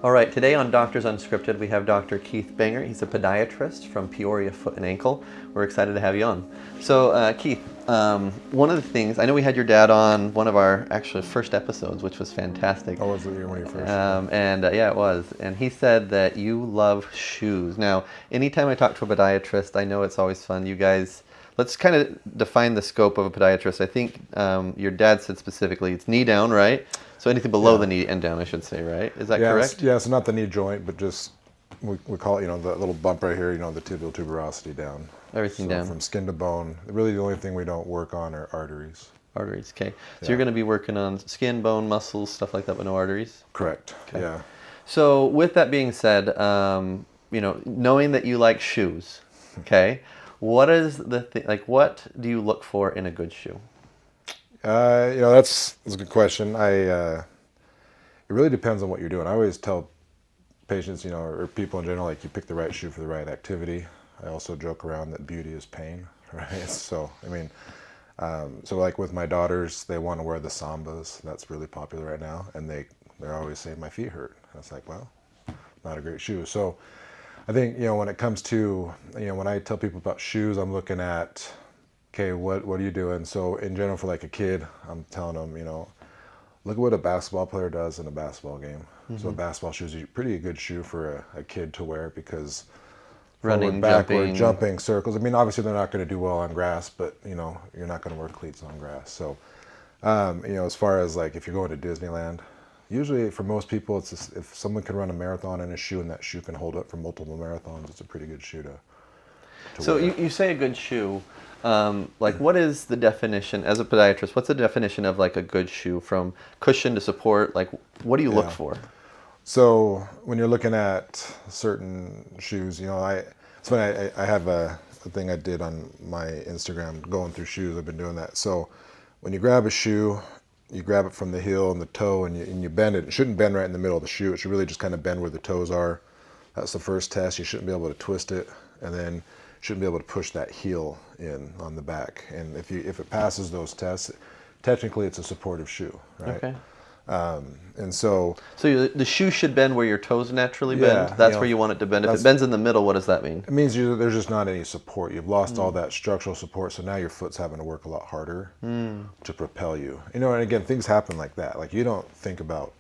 All right, today on Doctors Unscripted, we have Dr. Keith Bangart. He's a podiatrist from Peoria Foot and Ankle. We're excited to have you on. So, Keith, one of the things, I know we had your dad on one of our actually first episodes, which was fantastic. Oh, was it one of your first? Yeah, it was. And he said that you love shoes. Now, anytime I talk to a podiatrist, I know it's always fun. You guys, let's kind of define the scope of a podiatrist. I think your dad said specifically it's knee down, right? So anything below the knee and down, I should say, right? Is that correct? Yeah, so not the knee joint, but just, we call it, the little bump right here, the tibial tuberosity down. Everything down. From skin to bone. Really the only thing we don't work on are arteries. Arteries, okay. So you're going to be working on skin, bone, muscles, stuff like that, but no arteries? Correct, okay. Yeah. So with that being said, knowing that you like shoes, okay, what is what do you look for in a good shoe? That's a good question. It really depends on what you're doing. I always tell patients, or people in general, like you pick the right shoe for the right activity. I also joke around that beauty is pain, right? So, so like with my daughters, they want to wear the Sambas. That's really popular right now. And they're always saying my feet hurt. And it's like, well, not a great shoe. So I think, when it comes to, when I tell people about shoes, I'm looking at, okay, what are you doing? So in general, for like a kid, I'm telling them, look at what a basketball player does in a basketball game. Mm-hmm. So a basketball shoe is a pretty good shoe for a kid to wear because running, backward, jumping, circles. Obviously they're not going to do well on grass, but you're not going to wear cleats on grass. So, as far as like if you're going to Disneyland, usually for most people, it's just, if someone can run a marathon in a shoe and that shoe can hold up for multiple marathons, it's a pretty good shoe to so wear. You say a good shoe. What is the definition, as a podiatrist, what's the definition of like a good shoe from cushion to support? Like, what do you look for? So when you're looking at certain shoes, it's funny, I have a thing I did on my Instagram going through shoes. I've been doing that. So when you grab a shoe, you grab it from the heel and the toe and you bend it. It shouldn't bend right in the middle of the shoe. It should really just kind of bend where the toes are. That's the first test. You shouldn't be able to twist it. And then shouldn't be able to push that heel in on the back. And if it passes those tests, technically it's a supportive shoe, right? Okay. And so the shoe should bend where your toes naturally bend. That's where you want it to bend. If it bends in the middle, what does that mean? It means there's just not any support. You've lost all that structural support, so now your foot's having to work a lot harder to propel you. And again, things happen like that. Like you don't think about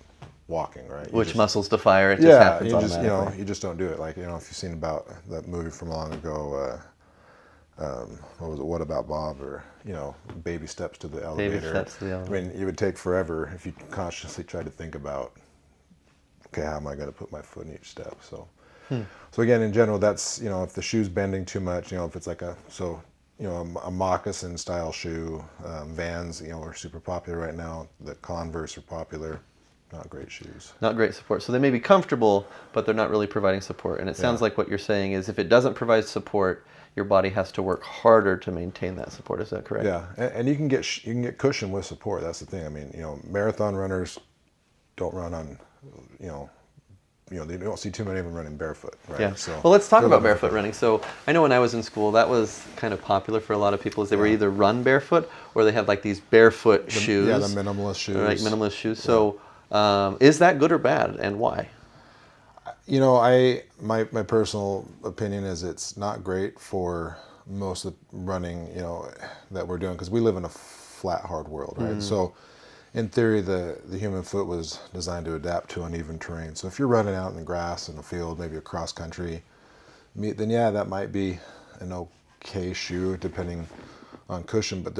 walking, right? Which muscles to fire? It just happens automatically. You just don't do it. Like if you've seen about that movie from long ago, what was it? What About Bob? Or baby steps to the elevator. Baby steps to the elevator. It would take forever if you consciously try to think about, okay, how am I going to put my foot in each step? So, so again, in general, that's if the shoe's bending too much, if it's like a moccasin style shoe, Vans, are super popular right now. The Converse are popular. Not great shoes. Not great support. So they may be comfortable, but they're not really providing support. And it sounds like what you're saying is if it doesn't provide support, your body has to work harder to maintain that support. Is that correct? Yeah, and you can get cushion with support. That's the thing. Marathon runners don't run on, they don't see too many of them running barefoot, right? Yeah. So well, let's talk about barefoot running. So I know when I was in school, that was kind of popular for a lot of people. Is they were either run barefoot or they had like these barefoot shoes. Yeah, the minimalist shoes. Right, minimalist shoes. So. Is that good or bad, and why? My personal opinion is it's not great for most of the running, that we're doing, because we live in a flat, hard world, right? So, in theory, the human foot was designed to adapt to uneven terrain. So, if you're running out in the grass in a field, maybe across country, then that might be an okay shoe, depending on cushion. But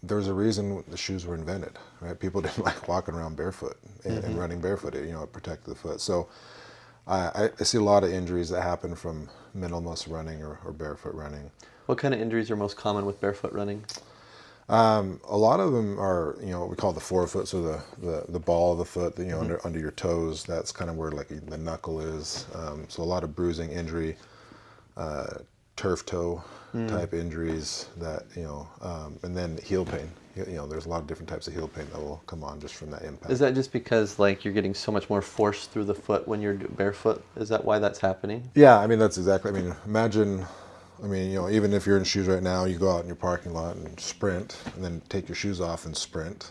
there's a reason the shoes were invented, right? People didn't like walking around barefoot and running barefoot. It protected the foot. So I see a lot of injuries that happen from minimalist running or barefoot running. What kind of injuries are most common with barefoot running? A lot of them are, what we call the forefoot, so the ball of the foot, under your toes. That's kind of where like the knuckle is. So a lot of bruising, injury, turf toe type injuries that, and then heel pain. There's a lot of different types of heel pain that will come on just from that impact. Is that just because like you're getting so much more force through the foot when you're barefoot? Is that why that's happening? Yeah, that's exactly. Imagine, even if you're in shoes right now, you go out in your parking lot and sprint, and then take your shoes off and sprint.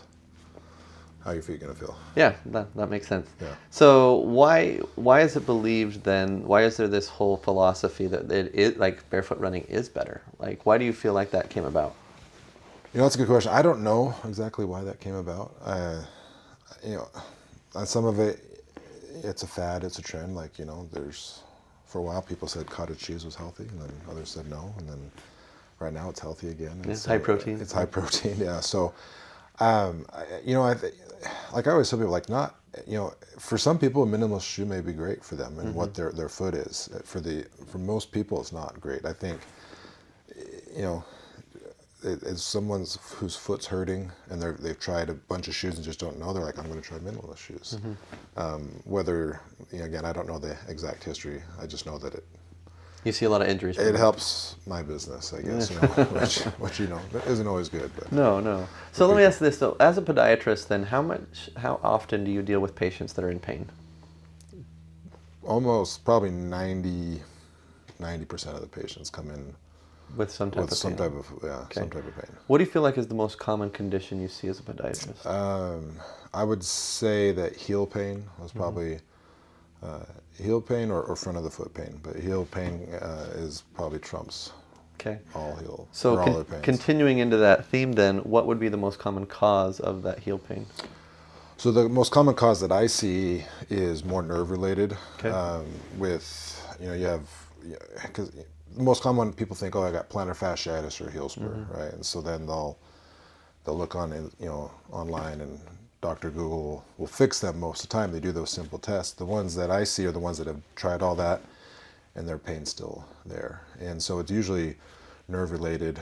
how your feet going to feel. Yeah, that makes sense. Yeah. So why is it believed then? Why is there this whole philosophy that it is like barefoot running is better? Like, why do you feel like that came about? That's a good question. I don't know exactly why that came about. You know, on some of it, it's a fad, it's a trend. Like, there's, for a while people said cottage cheese was healthy, and then others said no, and then right now it's healthy again. It's high protein. It's high protein, yeah. So, like I always tell people, like, not, for some people a minimalist shoe may be great for them and what their foot is. For most people it's not great. I think, as someone whose foot's hurting and they've tried a bunch of shoes and just don't know, they're like, I'm going to try minimalist shoes. Whether, again, I don't know the exact history. I just know that You see a lot of injuries. it helps my business, I guess, which isn't always good. But No. So let me ask this though: as a podiatrist, then how often do you deal with patients that are in pain? almost probably 90% of the patients come in With some type with of some pain. type of some type of pain. What do you feel like is the most common condition you see as a podiatrist? I would say that heel pain was probably heel pain or front of the foot pain, but heel pain is probably trumps Okay. all heel So or all other pains. continuing into that theme, then, what would be the most common cause of that heel pain? So the most common cause that I see is more nerve related. Okay. You have, because the most common one, people think, oh, I got plantar fasciitis or heel spur, right? And so then they'll look online, and Dr. Google will fix them most of the time. They do those simple tests. The ones that I see are the ones that have tried all that and their pain's still there. And so it's usually nerve related,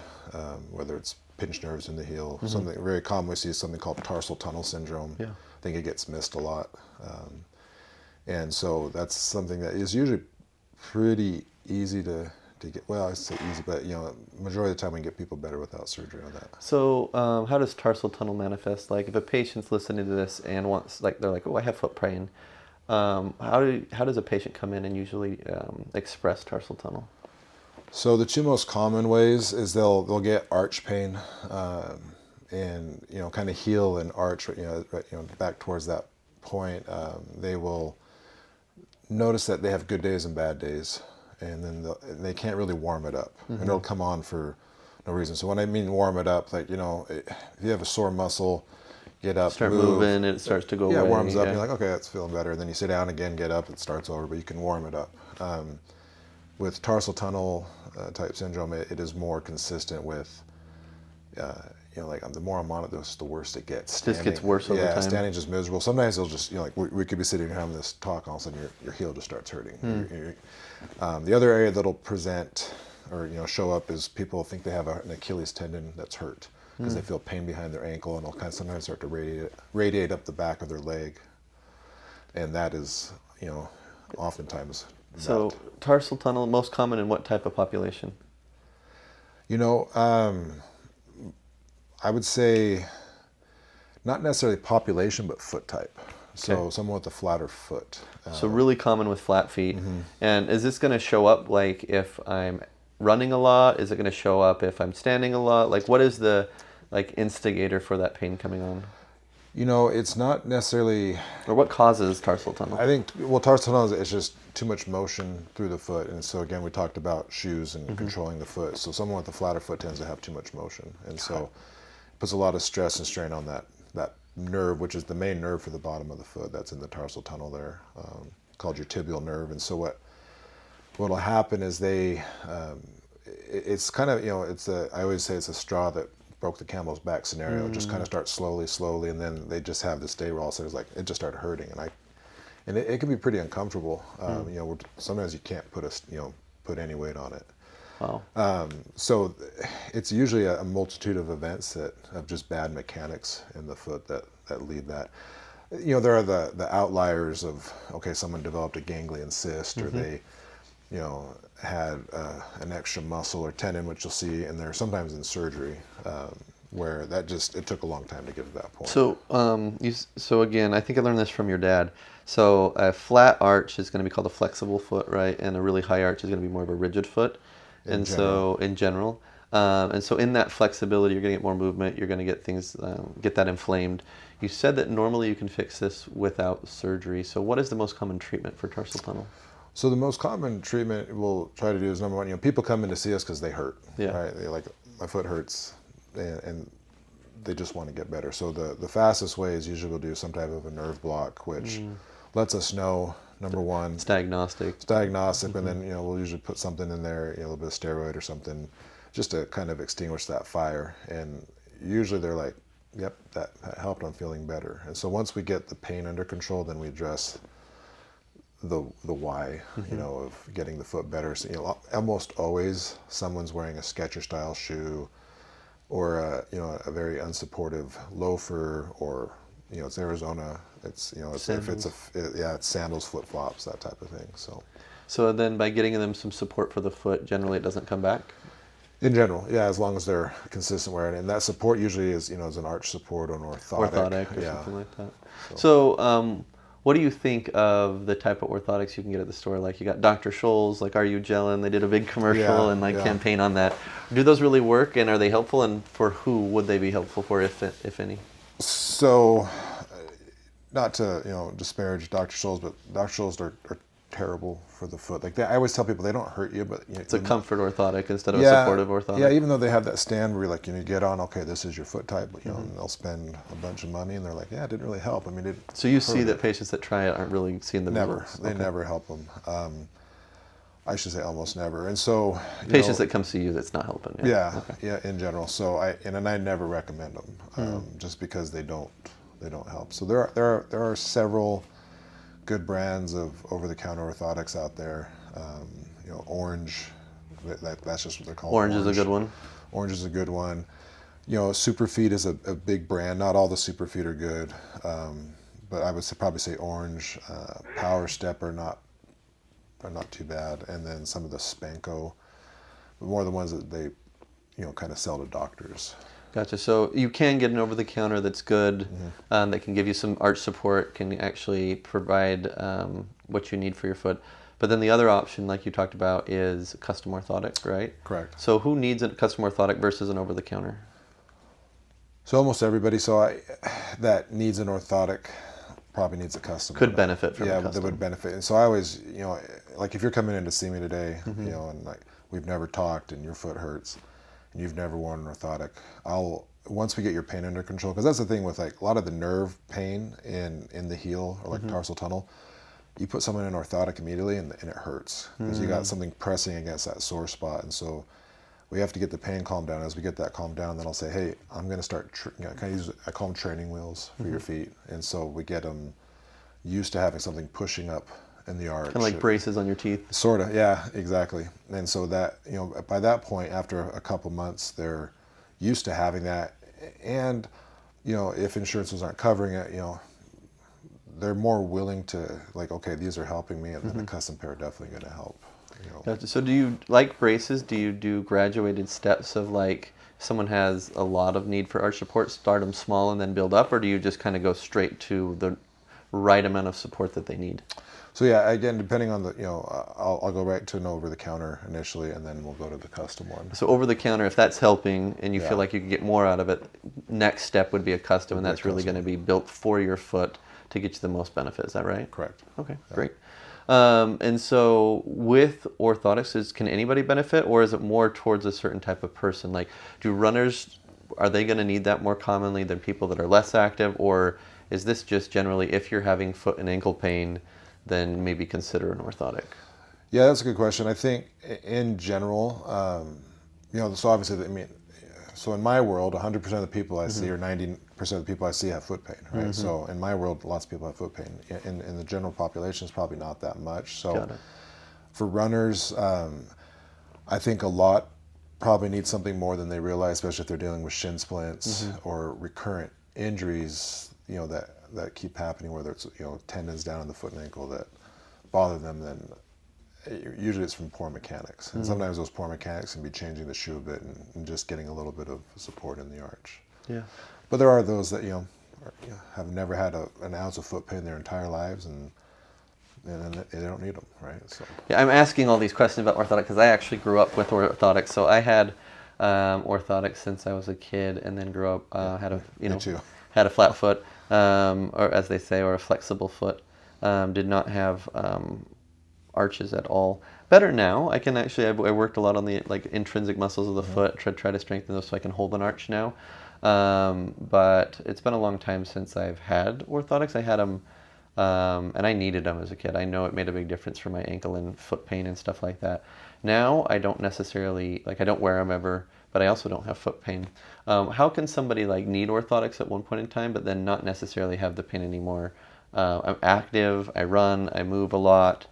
whether it's pinched nerves in the heel. Something very common we see is something called tarsal tunnel syndrome. Yeah. I think it gets missed a lot. And so that's something that is usually pretty easy to get, well, I say easy, but majority of the time we can get people better without surgery on that. So how does tarsal tunnel manifest? Like, if a patient's listening to this and they're like, oh, I have foot pain. How does a patient come in and usually express tarsal tunnel? So the two most common ways is they'll get arch pain, and kind of heel and arch, back towards that point. They will notice that they have good days and bad days, and then they can't really warm it up, and it'll come on for no reason. So when I mean warm it up, like, if you have a sore muscle, get up, Start move, moving, it starts to go away. yeah, it warms up, and you're like, okay, that's feeling better. And then you sit down again, get up, it starts over, but you can warm it up. With tarsal tunnel type syndrome, it is more consistent with, like, the more I'm on it, the worse it gets. Just gets worse over time. Standing just miserable. Sometimes it'll just, like, we could be sitting here having this talk, all of a sudden your heel just starts hurting. The other area that'll present or show up is people think they have an Achilles tendon that's hurt because they feel pain behind their ankle, and it'll kind of sometimes start to radiate up the back of their leg, and that is oftentimes bad. So tarsal tunnel, most common in what type of population? I would say not necessarily population, but foot type. So Okay. someone with a flatter foot. So really common with flat feet. And is this going to show up like if I'm running a lot? Is it going to show up if I'm standing a lot? Like, what is the instigator for that pain coming on? It's not necessarily. Or what causes tarsal tunnel? I think, tarsal tunnel is just too much motion through the foot. And so again, we talked about shoes and controlling the foot. So someone with a flatter foot tends to have too much motion. And so it puts a lot of stress and strain on that nerve, which is the main nerve for the bottom of the foot. That's in the tarsal tunnel there, called your tibial nerve. And so what'll happen is it's kind of, I always say it's a straw that broke the camel's back scenario. It just kind of starts slowly, and then they just have this day where all of a sudden it's like, it just started hurting. And it can be pretty uncomfortable. Sometimes you can't put any weight on it. Wow. So it's usually a multitude of events of just bad mechanics in the foot that lead that. There are the outliers of, okay, someone developed a ganglion cyst, or they, had an extra muscle or tendon, which you'll see, and they're sometimes in surgery, where it took a long time to get to that point. So again, I think I learned this from your dad. So a flat arch is going to be called a flexible foot, right? And a really high arch is going to be more of a rigid foot. So in general, And so in that flexibility, you're going to get more movement. You're going to get things, get that inflamed. You said that normally you can fix this without surgery. So what is the most common treatment for tarsal tunnel? So the most common treatment we'll try to do is, number one, people come in to see us because they hurt, Yeah. right? They like, my foot hurts, and they just want to get better. So the fastest way is usually we'll do some type of a nerve block, which lets us know, number one, It's diagnostic. it's diagnostic, and then we'll usually put something in there, a little bit of steroid or something, just to kind of extinguish that fire. And usually they're like, yep, that helped, I'm feeling better. And so once we get the pain under control, then we address the why, of getting the foot better. So, almost always someone's wearing a Skechers style shoe, or a very unsupportive loafer, or it's Arizona. It's it's sandals, flip flops, that type of thing. So then by getting them some support for the foot, generally it doesn't come back? In general, yeah, as long as they're consistent wearing it. And that support usually is, is an arch support or an orthotic. Orthotic or something like that. So what do you think of the type of orthotics you can get at the store? Like you got Dr. Scholl's, like Are You Gelling? They did a big commercial and campaign on that. Do those really work, and are they helpful? And for who would they be helpful for, if any? So, not to disparage Dr. Scholl's, but Dr. Scholl's are terrible for the foot. Like I always tell people, they don't hurt you, but it's a comfort orthotic instead of a supportive orthotic. Yeah, even though they have that stand where you get on, okay, this is your foot type, but and they'll spend a bunch of money, and they're like, yeah, it didn't really help. I mean, so you see that patients that try it aren't really seeing the results? They never help them. I should say almost never. And so patients that come see you, that's not helping. Yeah, in general. So I never recommend them, just because they don't help. So there are several good brands of over-the-counter orthotics out there. Orange, that's just what they're called. Orange is a good one. Orange is a good one. Superfeet is a big brand. Not all the Superfeet are good, but I would probably say Orange, Power Step are not too bad, and then some of the Spanko, but more the ones that they kind of sell to doctors. Gotcha. So you can get an over-the-counter that's good, that can give you some arch support, can actually provide what you need for your foot. But then the other option, like you talked about, is custom orthotic, right? Correct. So who needs a custom orthotic versus an over-the-counter? So almost everybody. That needs an orthotic probably needs a custom. Could benefit from a custom. Yeah, that would benefit. And so I always, like if you're coming in to see me today, and like we've never talked and your foot hurts, and you've never worn an orthotic, once we get your pain under control, because that's the thing with like a lot of the nerve pain in the heel or like tarsal tunnel, you put someone in orthotic immediately and it hurts because you got something pressing against that sore spot. And so we have to get the pain calmed down. As we get that calmed down, then I'll say, hey, I'm going to start, I call them training wheels for your feet. And so we get them used to having something pushing up in the arch. Kind of like braces on your teeth. Sort of, yeah, exactly. And so that, by that point, after a couple months, they're used to having that. And, if insurances aren't covering it, they're more willing to, like, okay, these are helping me, and then a custom pair are definitely going to help. Gotcha. So do you, like braces, do you do graduated steps of like, someone has a lot of need for arch support, start them small and then build up, or do you just kind of go straight to the right amount of support that they need? So yeah, again, depending on the, I'll go right to an over-the-counter initially, and then we'll go to the custom one. So over-the-counter, if that's helping and you feel like you can get more out of it, next step would be a custom, and that's really going to be built for your foot to get you the most benefit. Is that right? Correct. Okay, great. And so with orthotics, can anybody benefit, or is it more towards a certain type of person? Like, do runners, are they going to need that more commonly than people that are less active, or is this just generally if you're having foot and ankle pain, then maybe consider an orthotic? Yeah, that's a good question. I think in general, so obviously, so in my world, 100% of the people I see, or 90% of the people I see have foot pain, right? So in my world, lots of people have foot pain. In the general population, it's probably not that much. So for runners, I think a lot probably need something more than they realize, especially if they're dealing with shin splints or recurrent injuries, that keep happening, whether it's tendons down in the foot and ankle that bother them. Then usually it's from poor mechanics, and sometimes those poor mechanics can be changing the shoe a bit and just getting a little bit of support in the arch. Yeah. But there are those that have never had an ounce of foot pain their entire lives, and they don't need them, right? So yeah, I'm asking all these questions about orthotics because I actually grew up with orthotics. So I had orthotics since I was a kid, and then grew up had a Me too. had a flat foot, or as they say, or a flexible foot. Did not have arches at all. Better now. I can actually. I worked a lot on the like intrinsic muscles of the foot. Try to strengthen those so I can hold an arch now. But it's been a long time since I've had orthotics. I had them, and I needed them as a kid. I know it made a big difference for my ankle and foot pain and stuff like that. Now I don't necessarily like. I don't wear them ever, but I also don't have foot pain. How can somebody like need orthotics at one point in time, but then not necessarily have the pain anymore? I'm active. I run. I move a lot.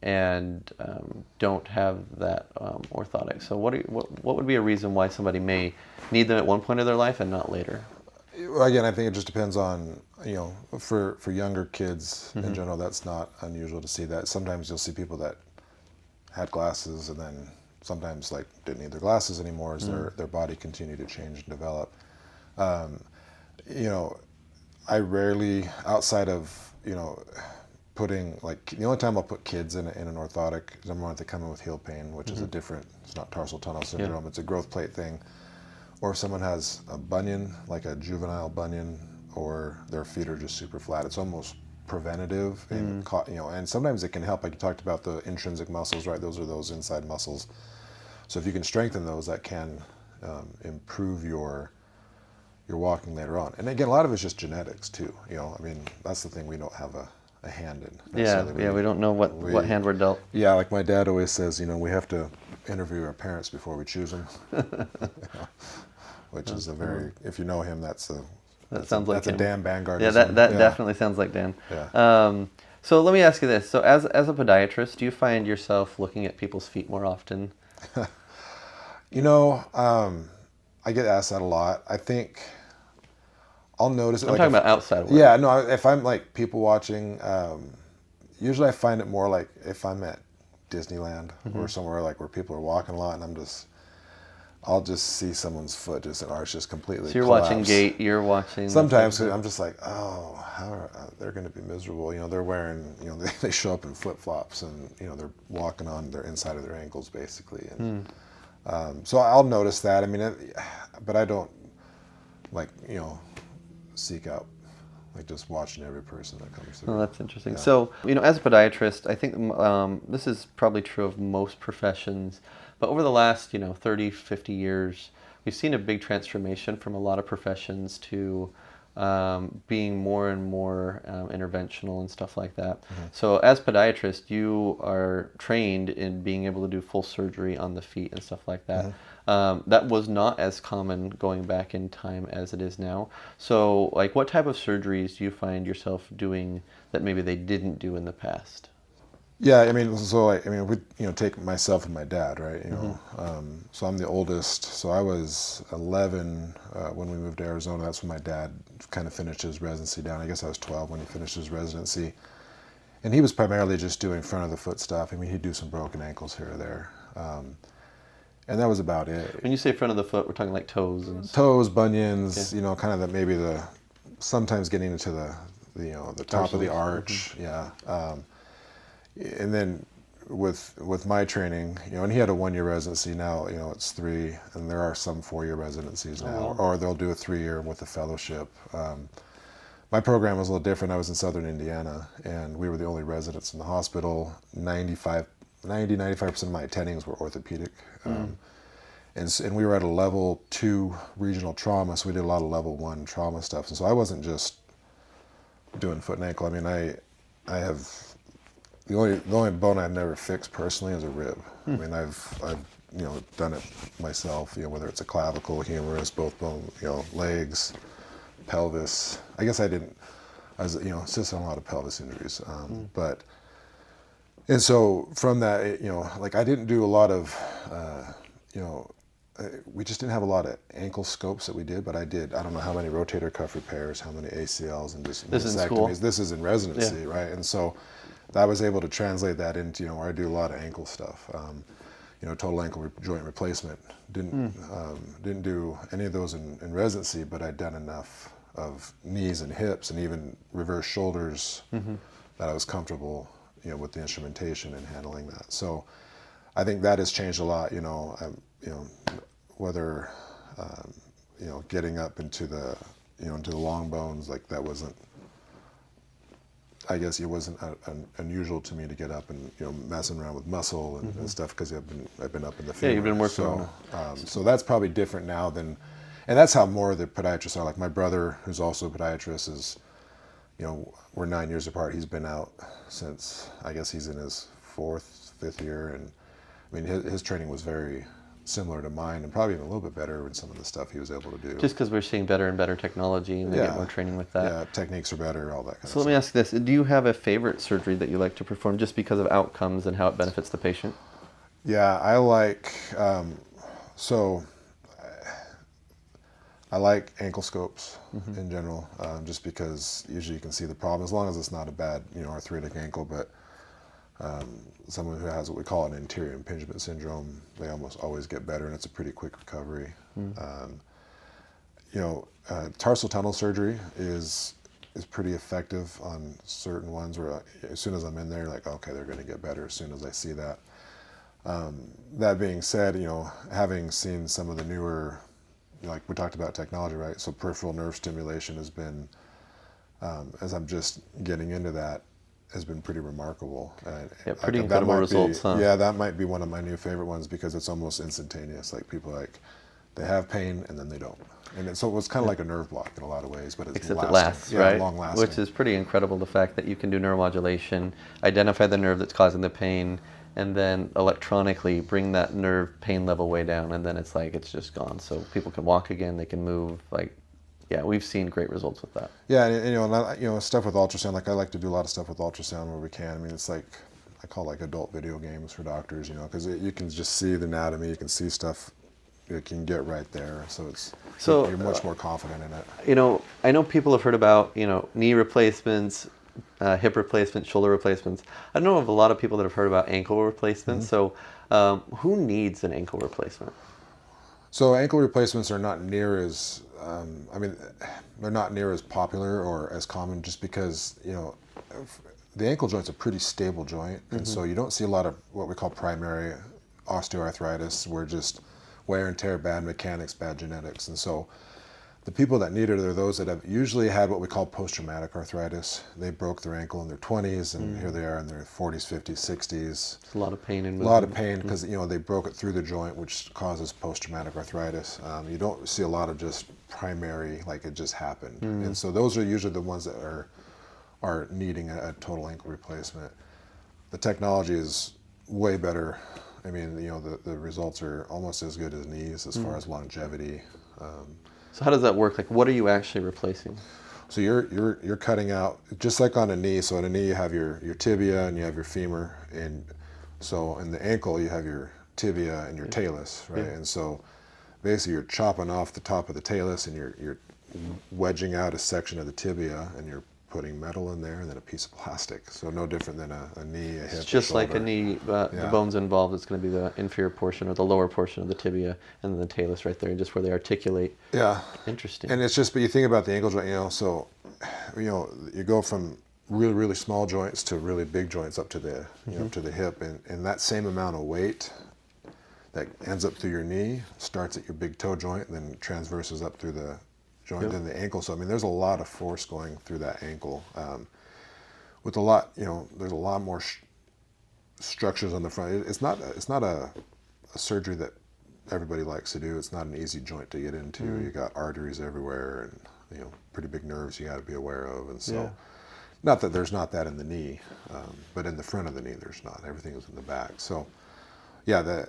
And don't have that orthotic. So what would be a reason why somebody may need them at one point of their life and not later? Well, again, I think it just depends on, for younger kids in general, that's not unusual to see that. Sometimes you'll see people that had glasses and then sometimes like didn't need their glasses anymore as their body continued to change and develop. I rarely, outside of, putting, like, the only time I'll put kids in an orthotic is number one, if they come in with heel pain, which is it's not tarsal tunnel syndrome, it's a growth plate thing. Or if someone has a bunion, like a juvenile bunion, or their feet are just super flat, it's almost preventative. And, and sometimes it can help, like you talked about the intrinsic muscles, right? Those are those inside muscles. So if you can strengthen those, that can improve your walking later on. And again, a lot of it's just genetics too. That's the thing we don't have a hand in. Yeah, we don't know what hand we're dealt. Yeah, like my dad always says, we have to interview our parents before we choose them. Which is a very, if you know him, that's a Dan Bangart. Yeah, that definitely sounds like Dan. Yeah. So let me ask you this. So as a podiatrist, do you find yourself looking at people's feet more often? I get asked that a lot. I think I'll notice it. I'm talking about outside work. Yeah, no, if I'm like people watching, usually I find it more like if I'm at Disneyland or somewhere like where people are walking a lot and I'll just see someone's foot, just an arch just completely So you're collapse. watching gait, you're watching... Sometimes I'm just like, they're going to be miserable. They're wearing, they show up in flip-flops and, they're walking on their inside of their ankles basically. And so I'll notice that. I mean, but I don't like, seek out, like just watching every person that comes through. Oh, that's interesting. Yeah. So, as a podiatrist, I think this is probably true of most professions, but over the last, 30, 50 years, we've seen a big transformation from a lot of professions to being more and more interventional and stuff like that. So as podiatrist, you are trained in being able to do full surgery on the feet and stuff like that. That was not as common going back in time as it is now. So, like, what type of surgeries do you find yourself doing that maybe they didn't do in the past? Yeah, I mean, we take myself and my dad, right? So I'm the oldest. So I was 11 when we moved to Arizona. That's when my dad kind of finished his residency down. I guess I was 12 when he finished his residency. And he was primarily just doing front of the foot stuff. I mean, he'd do some broken ankles here or there. And that was about it. When you say front of the foot, we're talking like toes and toes, bunions, kind of sometimes getting into the top of the arch, yeah. And then with my training, and he had a 1-year residency. Now, it's 3, and there are some 4-year residencies now, or they'll do a 3-year with a fellowship. My program was a little different. I was in Southern Indiana, and we were the only residents in the hospital. 95% of my attendings were orthopedic. And we were at a level 2 regional trauma, so we did a lot of level 1 trauma stuff. And so I wasn't just doing foot and ankle. I mean, I have the only bone I've never fixed personally is a rib. I mean, I've done it myself. Whether it's a clavicle, humerus, both bone, legs, pelvis. I guess I was assisted on a lot of pelvis injuries, but. And so from that, like I didn't do a lot of, we just didn't have a lot of ankle scopes that we did, but I did, I don't know how many rotator cuff repairs, how many ACLs and just vasectomies. This is in residency, right? And so I was able to translate that into, where I do a lot of ankle stuff. Total ankle joint replacement. Didn't do any of those in residency, but I'd done enough of knees and hips and even reverse shoulders that I was comfortable with the instrumentation and handling that. So I think that has changed a lot. Whether getting up into the into the long bones, like that wasn't. I guess it wasn't unusual to me to get up and messing around with muscle and stuff because I've been up in the femur. Yeah, you've been working on it. So that's probably different now than, and that's how more of the podiatrists are. Like my brother, who's also a podiatrist, is we're 9 years apart. He's been out since I guess he's in his fifth year, and I mean his training was very similar to mine and probably even a little bit better with some of the stuff he was able to do. Just because we're seeing better and better technology and they get more training with that. Yeah, techniques are better, all that kind of stuff. So let me ask this. Do you have a favorite surgery that you like to perform just because of outcomes and how it benefits the patient? Yeah, I like, I like ankle scopes in general, just because usually you can see the problem, as long as it's not a bad, arthritic ankle, but someone who has what we call an anterior impingement syndrome, they almost always get better, and it's a pretty quick recovery. Tarsal tunnel surgery is pretty effective on certain ones where as soon as I'm in there, like, okay, they're going to get better as soon as I see that. That being said, having seen some of the newer, like we talked about technology, right? So peripheral nerve stimulation has been, as I'm just getting into that, has been pretty remarkable. Yeah, pretty incredible results, huh? Yeah, that might be one of my new favorite ones because it's almost instantaneous. Like people they have pain and then they don't. And so it was kind of like a nerve block in a lot of ways, but it's Except lasting. it lasts, right? Long lasting. Which is pretty incredible, the fact that you can do neuromodulation, identify the nerve that's causing the pain, and then electronically bring that nerve pain level way down, and then it's just gone. So people can walk again, they can move, yeah, we've seen great results with that. Yeah, and stuff with ultrasound. Like I like to do a lot of stuff with ultrasound where we can. I mean, it's like I call adult video games for doctors. Because you can just see the anatomy, you can see stuff, you can get right there. So you're much more confident in it. I know people have heard about knee replacements, hip replacements, shoulder replacements. I know of a lot of people that have heard about ankle replacements. So who needs an ankle replacement? So ankle replacements are not near as, they're not near as popular or as common just because, the ankle joint's a pretty stable joint. And so you don't see a lot of what we call primary osteoarthritis, where just wear and tear, bad mechanics, bad genetics. And so the people that need it are those that have usually had what we call post-traumatic arthritis. They broke their ankle in their 20s, and here they are in their 40s, 50s, 60s. It's a lot of pain and movement. A lot of pain because they broke it through the joint, which causes post-traumatic arthritis. You don't see a lot of just primary, like it just happened. And so those are usually the ones that are needing a total ankle replacement. The technology is way better. I mean, the results are almost as good as knees as far as longevity. So how does that work? Like, what are you actually replacing? So you're cutting out, just like on a knee. So on a knee you have your tibia and you have your femur, and so in the ankle you have your tibia and your talus, right? And so basically you're chopping off the top of the talus and you're wedging out a section of the tibia, and you're putting metal in there and then a piece of plastic. So no different than a knee, a hip, It's just a like shoulder. a knee, the bones involved, it's going to be the inferior portion or the lower portion of the tibia, and then the talus right there, just where they articulate. Yeah. Interesting. And it's just, but you think about the ankle joint, so, you go from really, really small joints to really big joints up to the, to the hip, and that same amount of weight that ends up through your knee starts at your big toe joint and then transverses up through the joint in the ankle. So there's a lot of force going through that ankle. With a lot, there's a lot more structures on the front. It's not a surgery that everybody likes to do. It's not an easy joint to get into. You got arteries everywhere, and pretty big nerves you got to be aware of. And so, not that there's not that in the knee, but in the front of the knee there's not. Everything is in the back. So, yeah, the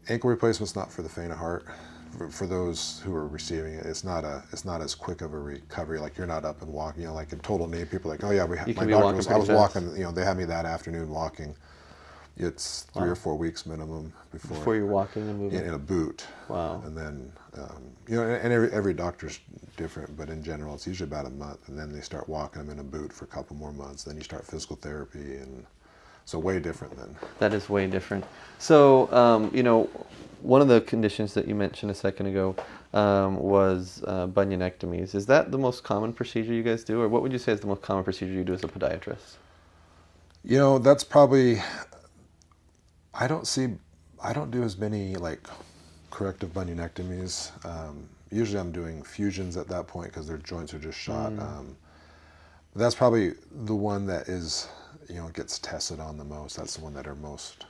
ankle replacement's not for the faint of heart. For those who are receiving it, it's not as quick of a recovery. Like you're not up and walking, like in total knee, people are like, oh yeah, I was walking, they had me that afternoon walking. It's 3 or 4 weeks minimum before you're walking and moving in a boot. Wow. And then and every doctor's different, but in general it's usually about a month, and then they start walking them in a boot for a couple more months. Then you start physical therapy, and so way different then. That is way different. So one of the conditions that you mentioned a second ago was bunionectomies. Is that the most common procedure you guys do, or what would you say is the most common procedure you do as a podiatrist? That's probably, I don't see I don't do as many like corrective bunionectomies. Usually I'm doing fusions at that point because their joints are just shot. That's probably the one that is, gets tested on the most. That's the one that are most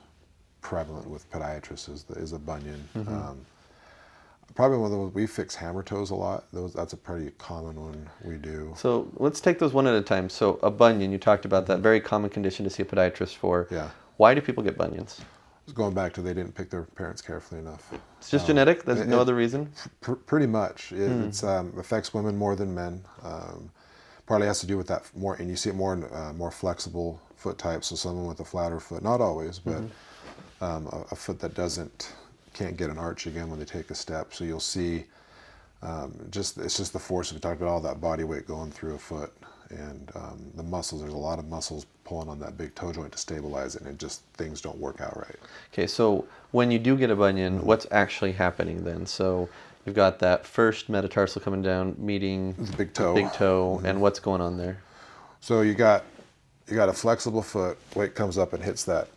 prevalent with podiatrists is a bunion. Probably one of those, we fix hammer toes a lot. That's a pretty common one we do. So let's take those one at a time. So a bunion, you talked about that, very common condition to see a podiatrist for. Yeah. Why do people get bunions? It's going back to they didn't pick their parents carefully enough. It's just genetic? There's no other reason? Pretty much. It affects women more than men. Partly has to do with that more, and you see it more in more flexible foot types. So someone with a flatter foot, not always, but a foot that can't get an arch again when they take a step. So you'll see it's just the force. We talked about all that body weight going through a foot, and the muscles. There's a lot of muscles pulling on that big toe joint to stabilize it, and things don't work out right. Okay, so when you do get a bunion, what's actually happening then? So you've got that first metatarsal coming down, meeting the big toe, and what's going on there? So you got a flexible foot. Weight comes up and hits that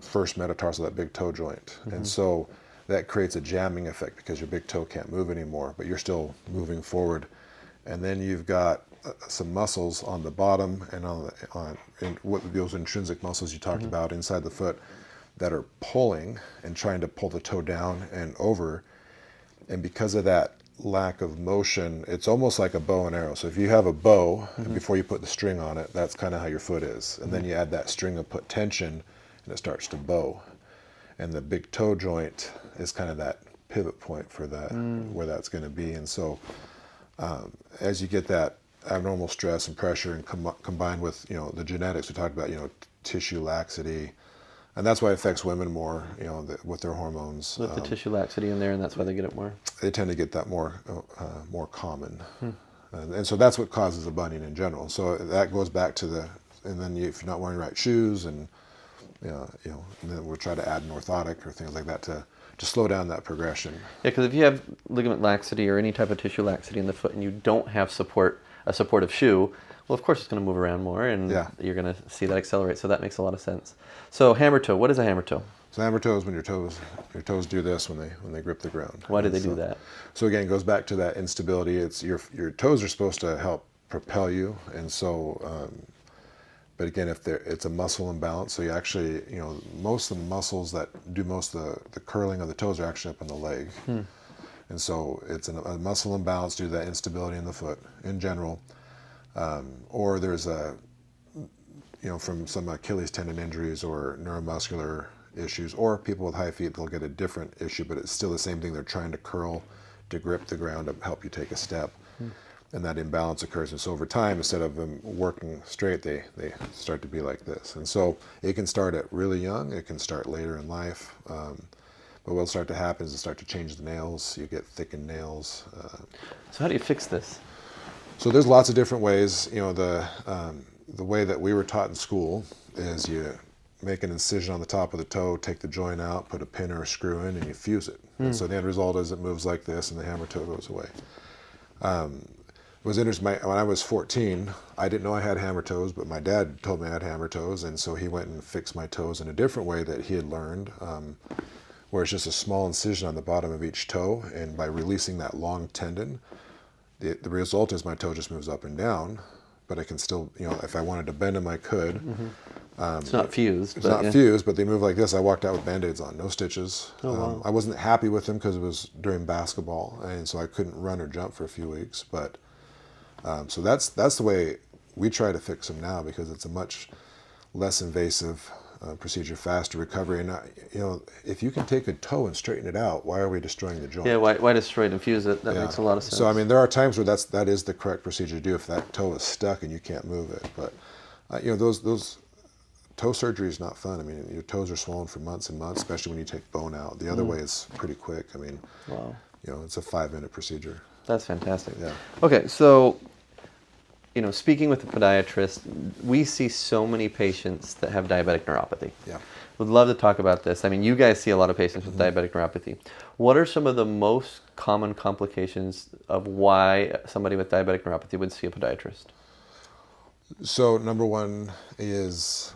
first metatarsal, that big toe joint, and so that creates a jamming effect because your big toe can't move anymore, but you're still moving forward. And then you've got some muscles on the bottom and and what those intrinsic muscles you talked about inside the foot that are pulling and trying to pull the toe down and over. And because of that lack of motion, it's almost like a bow and arrow. So if you have a bow and before you put the string on it, that's kind of how your foot is. And then you add that string and put tension and it starts to bow. And the big toe joint is kind of that pivot point for that, where that's going to be. And so as you get that abnormal stress and pressure and combined with, the genetics, we talked about, tissue laxity, and that's why it affects women more, with their hormones. With the tissue laxity in there, and that's why they get it more? They tend to get that more common. And so that's what causes a bunion in general. So that goes back to and then if you're not wearing the right shoes and and then we'll try to add an orthotic or things like that to slow down that progression. Yeah, because if you have ligament laxity or any type of tissue laxity in the foot and you don't have a supportive shoe, well, of course it's going to move around more and you're going to see that accelerate. So that makes a lot of sense. So hammer toe, what is a hammer toe? So hammer toe is when your toes do this when they grip the ground. Why do they do that? So again, it goes back to that instability. It's your toes are supposed to help propel you, and so. But again, it's a muscle imbalance, so you actually, most of the muscles that do most of the curling of the toes are actually up in the leg. And so it's a muscle imbalance due to that instability in the foot in general. Or there's from some Achilles tendon injuries or neuromuscular issues, or people with high feet, they'll get a different issue, but it's still the same thing. They're trying to curl to grip the ground to help you take a step. And that imbalance occurs. And so over time, instead of them working straight, they start to be like this. And so it can start at really young. It can start later in life. But what'll start to happen is it start to change the nails. You get thickened nails. So how do you fix this? So there's lots of different ways. The way that we were taught in school is you make an incision on the top of the toe, take the joint out, put a pin or a screw in, and you fuse it. And so the end result is it moves like this, and the hammer toe goes away. It was interesting, when I was 14, I didn't know I had hammer toes, but my dad told me I had hammer toes, and so he went and fixed my toes in a different way that he had learned, where it's just a small incision on the bottom of each toe, and by releasing that long tendon, the result is my toe just moves up and down, but I can still, if I wanted to bend them, I could. It's not fused. It's not fused, but they move like this. I walked out with Band-Aids on, no stitches. Wow. I wasn't happy with them because it was during basketball, and so I couldn't run or jump for a few weeks, but so that's the way we try to fix them now, because it's a much less invasive procedure, faster recovery. And if you can take a toe and straighten it out, why are we destroying the joint? Yeah, why destroy it and fuse it? That makes a lot of sense. So I mean, there are times where that is the correct procedure to do if that toe is stuck and you can't move it. But those toe surgery is not fun. I mean, your toes are swollen for months and months, especially when you take bone out. The other way is pretty quick. I mean, wow. It's a 5-minute procedure. That's fantastic. Yeah. Okay, so speaking with the podiatrist, we see so many patients that have diabetic neuropathy. Yeah. Would love to talk about this. I mean, you guys see a lot of patients with diabetic neuropathy. What are some of the most common complications of why somebody with diabetic neuropathy would see a podiatrist? So number one is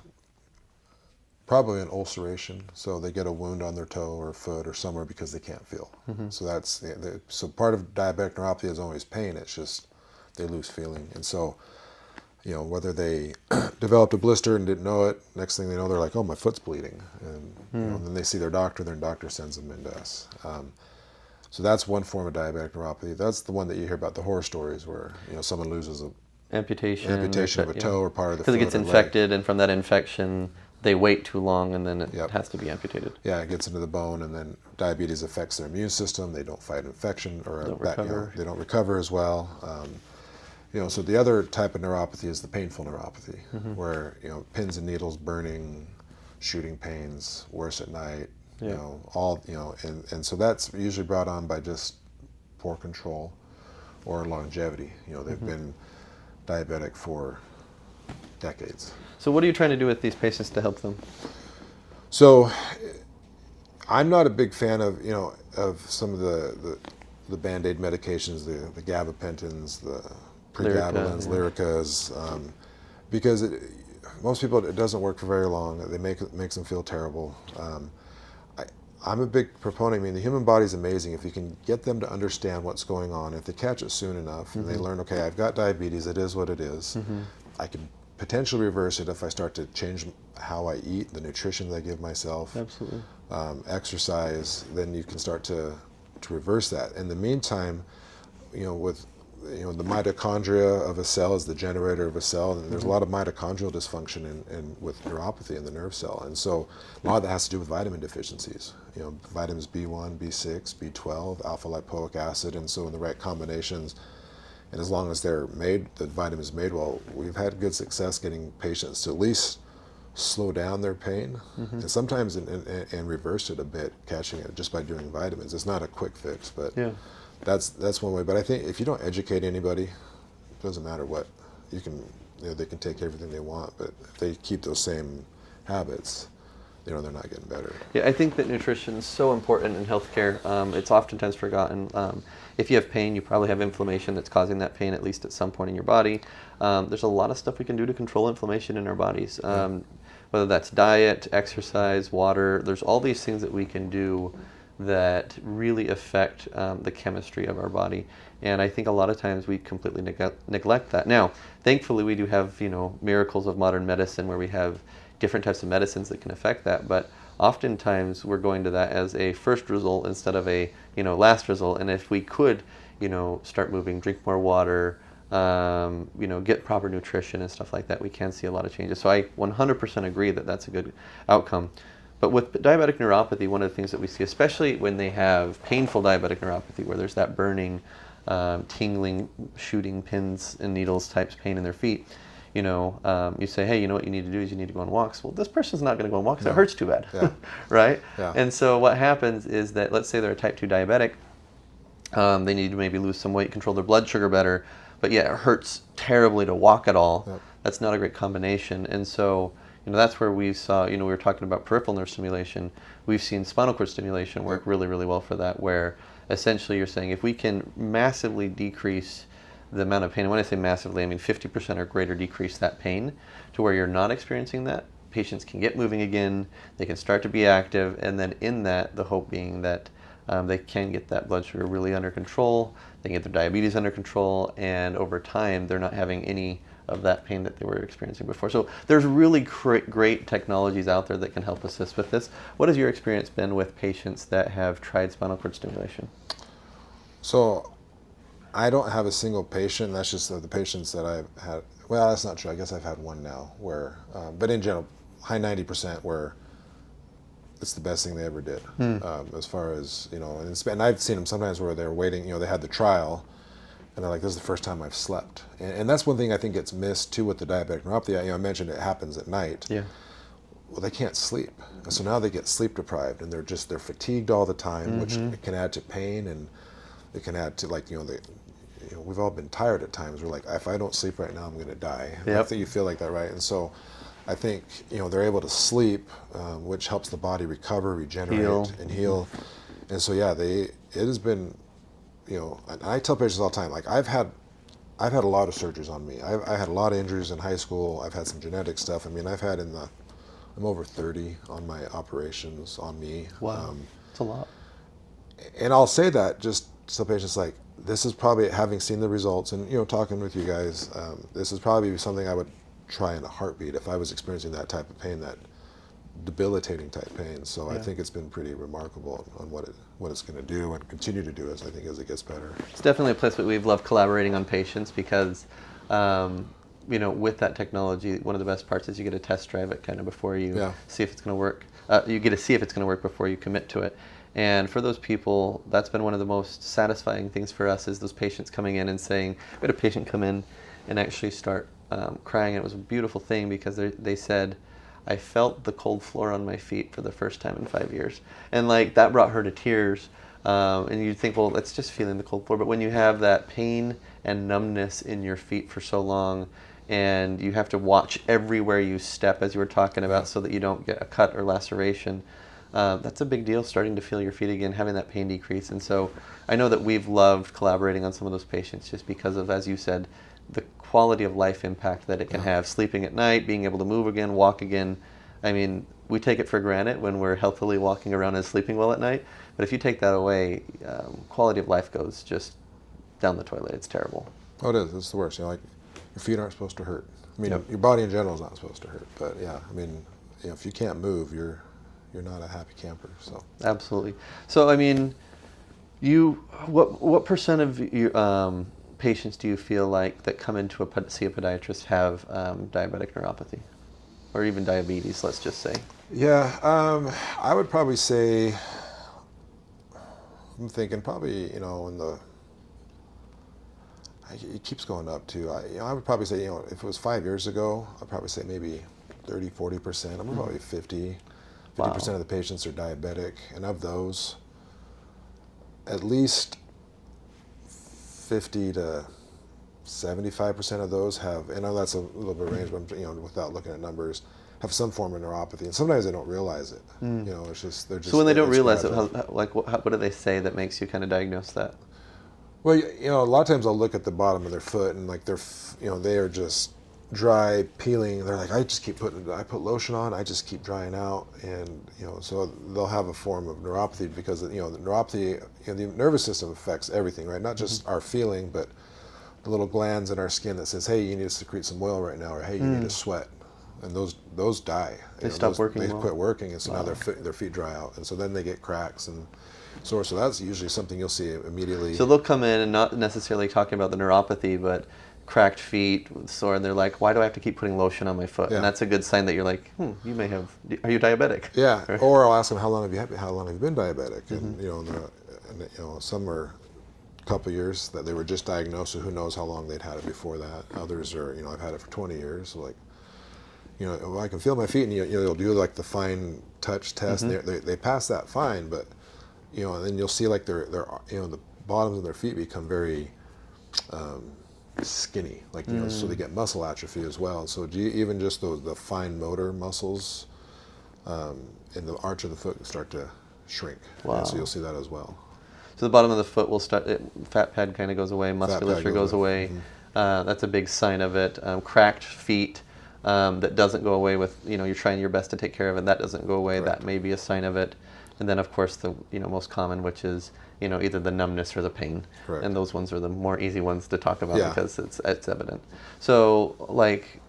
Probably an ulceration, so they get a wound on their toe or foot or somewhere because they can't feel. So that's so part of diabetic neuropathy is always pain. It's just they lose feeling, and so whether they developed a blister and didn't know it, next thing they know they're like, oh, my foot's bleeding, and and then they see their doctor. Their doctor sends them into us. So that's one form of diabetic neuropathy. That's the one that you hear about the horror stories where someone loses a Amputation of a toe or part of the because foot it gets or leg. infected, and from that infection they wait too long, and then it Yep. has to be amputated. Yeah, it gets into the bone, and then diabetes affects their immune system. They don't fight infection, or Don't recover. they don't recover as well. So the other type of neuropathy is the painful neuropathy, where pins and needles, burning, shooting pains, worse at night. Yeah. And so that's usually brought on by just poor control or longevity. They've been diabetic for decades. So what are you trying to do with these patients to help them? So I'm not a big fan of of some of the Band-Aid medications, the gabapentins, the pregabalins, Lyricas, because most people it doesn't work for very long. It makes them feel terrible. I'm a big proponent. I mean, the human body is amazing. If you can get them to understand what's going on, if they catch it soon enough, and they learn, okay, I've got diabetes. It is what it is. I can potentially reverse it if I start to change how I eat, the nutrition that I give myself, Absolutely. exercise. Then you can start to reverse that. In the meantime, with the mitochondria of a cell is the generator of a cell, and there's a lot of mitochondrial dysfunction in with neuropathy in the nerve cell, and so a lot of that has to do with vitamin deficiencies. Vitamins B1, B6, B12, alpha lipoic acid, and so in the right combinations. And as long as the vitamins made well, we've had good success getting patients to at least slow down their pain, and sometimes and reverse it a bit, catching it just by doing vitamins. It's not a quick fix, but that's one way. But I think if you don't educate anybody, it doesn't matter what you can. They can take everything they want, but if they keep those same habits, they're not getting better. Yeah, I think that nutrition is so important in healthcare. It's oftentimes forgotten. If you have pain, you probably have inflammation that's causing that pain, at least at some point in your body. There's a lot of stuff we can do to control inflammation in our bodies, whether that's diet, exercise, water. There's all these things that we can do that really affect the chemistry of our body. And I think a lot of times we completely neglect that. Now, thankfully, we do have miracles of modern medicine where we have different types of medicines that can affect that, but oftentimes we're going to that as a first result instead of a last result. And if we could start moving, drink more water, get proper nutrition and stuff like that, we can see a lot of changes. So I 100% agree that that's a good outcome. But with diabetic neuropathy, one of the things that we see, especially when they have painful diabetic neuropathy, where there's that burning, tingling, shooting pins and needles types pain in their feet, you say, hey, what you need to do is you need to go on walks. Well, this person's not going to go on walks. No. It hurts too bad, right? Yeah. And so what happens is that, let's say they're a type 2 diabetic, they need to maybe lose some weight, control their blood sugar better, but it hurts terribly to walk at all. Yep. That's not a great combination. And so, that's where we saw, we were talking about peripheral nerve stimulation. We've seen spinal cord stimulation work really, really well for that, where essentially you're saying if we can massively decrease the amount of pain, and when I say massively, I mean 50% or greater decrease that pain to where you're not experiencing that, patients can get moving again, they can start to be active, and then in that, the hope being that they can get that blood sugar really under control, they can get their diabetes under control, and over time, they're not having any of that pain that they were experiencing before. So there's really great technologies out there that can help assist with this. What has your experience been with patients that have tried spinal cord stimulation? So I don't have a single patient. That's just the patients that I've had. Well, that's not true. I guess I've had one now where, but in general, high 90% where it's the best thing they ever did. As far as, and I've seen them sometimes where they're waiting, they had the trial, and they're like, this is the first time I've slept. And that's one thing I think gets missed too with the diabetic neuropathy. I mentioned it happens at night. Yeah. Well, they can't sleep. So now they get sleep deprived, and they're fatigued all the time, which can add to pain, and it can add to we've all been tired at times. We're like, if I don't sleep right now, I'm going to die. Yep. I think you feel like that, right? And so I think, they're able to sleep, which helps the body recover, regenerate, and heal. And so, it has been, and I tell patients all the time, like I've had a lot of surgeries on me. I had a lot of injuries in high school. I've had some genetic stuff. I mean, I've had in the I'm over 30 on my operations on me. Wow, it's a lot. And I'll say that just so patients like, this is probably, having seen the results and, talking with you guys, this is probably something I would try in a heartbeat if I was experiencing that type of pain, that debilitating type pain. So I Yeah. think it's been pretty remarkable on what it's going to do and continue to do as it gets better. It's definitely a place that we've loved collaborating on patients because, with that technology, one of the best parts is you get to test drive it kind of before you Yeah. see if it's going to work. You get to see if it's going to work before you commit to it. And for those people, that's been one of the most satisfying things for us is those patients coming in and saying, we had a patient come in and actually start crying. And it was a beautiful thing because they said, I felt the cold floor on my feet for the first time in 5 years. And like that brought her to tears. And you'd think, well, it's just feeling the cold floor. But when you have that pain and numbness in your feet for so long, and you have to watch everywhere you step, as you were talking about, so that you don't get a cut or laceration, that's a big deal, starting to feel your feet again, having that pain decrease. And so I know that we've loved collaborating on some of those patients just because of, as you said, the quality of life impact that it can have, sleeping at night, being able to move again, walk again. I mean, we take it for granted when we're healthily walking around and sleeping well at night, but if you take that away, quality of life goes just down the toilet. It's terrible. Oh, it is. It's the worst. Like your feet aren't supposed to hurt. I mean, Yep. your body in general is not supposed to hurt. But yeah, I mean, if you can't move, you're not a happy camper. So Absolutely. So, I mean, what percent of your patients do you feel like that come in to see a podiatrist have diabetic neuropathy, or even diabetes? Let's just say. yeah, I would probably say, I'm thinking probably in the, it keeps going up too. I would probably say, if it was 5 years ago, I'd probably say maybe 30-40%. I'm probably 50% Wow. of the patients are diabetic, and of those, at least 50 to 75% of those have, and I know that's a little bit of range, but without looking at numbers, have some form of neuropathy, and sometimes they don't realize it. It's just they're just. So when they don't it's realize it, gradual. what do they say that makes you kind of diagnose that? Well, a lot of times I'll look at the bottom of their foot and like they are just dry, peeling. They're like, I put lotion on, I just keep drying out, and so they'll have a form of neuropathy because the neuropathy, the nervous system affects everything, right? Not just our feeling, but the little glands in our skin that says, hey, you need to secrete some oil right now, or hey, you need to sweat, and those die. They stop working. They well. quit working, and so now their feet dry out, and so then they get cracks and sores. So that's usually something you'll see immediately. So they'll come in and not necessarily talking about the neuropathy, but cracked feet, sore, and they're like, why do I have to keep putting lotion on my foot? Yeah. And that's a good sign that you're like, you may have, are you diabetic? Yeah, or I'll ask them how long have you been diabetic, and some are a couple of years that they were just diagnosed, so who knows how long they'd had it before that. Others are, I've had it for 20 years, so like, well, I can feel my feet, and they'll do like the fine touch test, and they pass that fine, but and then you'll see like their the bottoms of their feet become very skinny, like so they get muscle atrophy as well. And so even just the fine motor muscles in the arch of the foot start to shrink. Wow. And so you'll see that as well. So the bottom of the foot will start, fat pad kind of goes away, musculature goes away. That's a big sign of it. Cracked feet that doesn't go away with, you're trying your best to take care of it, that doesn't go away. Correct. That may be a sign of it. And then of course the most common, which is either the numbness or the pain. Correct. And those ones are the more easy ones to talk about Yeah. because it's evident. So like,